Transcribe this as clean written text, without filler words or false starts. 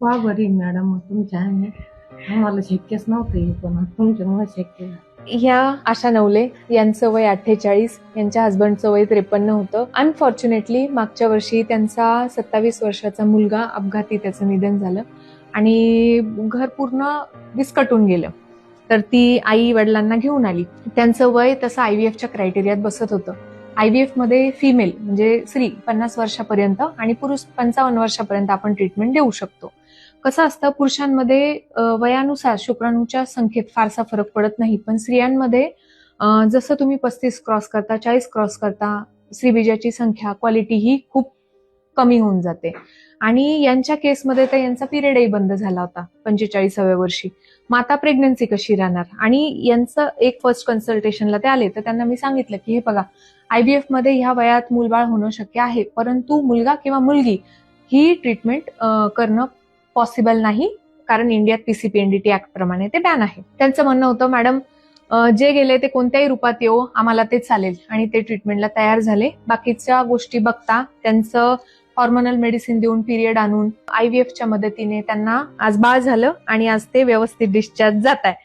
वा बरी मॅडम तुमच्या ह्याने. आम्हाला शक्यच नव्हतं हे, पण तुमच्यामुळे शक्य झालं. ह्या आशा नवले यांचं वय 48, यांच्या हस्बंडचं वय 53 होतं. अनफॉर्च्युनेटली मागच्या वर्षी त्यांचा 27 वर्षाचा मुलगा अपघाती त्याचं निधन झालं आणि घर पूर्ण विस्कटून गेलं. तर ती आई वडिलांना घेऊन आली. त्यांचं वय तसं IVF क्रायटेरियात बसत होतं. IVF मध्ये फिमेल म्हणजे स्त्री 50 वर्षापर्यंत आणि पुरुष 55 वर्षापर्यंत आपण ट्रीटमेंट देऊ शकतो. कसं असतं, पुरुषांमध्ये वयानुसार शुक्राणूच्या संख्येत फारसा फरक पडत नाही, पण स्त्रियांमध्ये जसं तुम्ही 35 क्रॉस करता, 40 क्रॉस करता, स्त्रीबीजाची संख्या क्वालिटी ही खूप कमी होऊन जाते. आणि यांच्या केसमध्ये तर यांचा पिरियडही बंद झाला होता 45व्या वर्षी. मग आता प्रेग्नन्सी कशी राहणार? आणि यांचं एक फर्स्ट कन्सल्टेशनला ते आले तर त्यांना मी सांगितलं की हे बघा, IVF मध्ये ह्या वयात मूलबाळ होणं शक्य आहे, परंतु मुलगा किंवा मुलगी ही ट्रीटमेंट करणं पॉसिबल नाही, कारण इंडियात PCPNDT ऍक्ट प्रमाणे ते बॅन आहे. त्यांचं म्हणणं होतं, मॅडम जे गेले ते कोणत्याही रूपात येऊ, आम्हाला ते चालेल. आणि ते ट्रीटमेंटला तयार झाले. बाकीच्या गोष्टी बघता त्यांचं हॉर्मोनल मेडिसिन देऊन, पिरियड आणून, IVF च्या मदतीने त्यांना आज बाळ झालं आणि आज ते व्यवस्थित डिस्चार्ज जात आहे.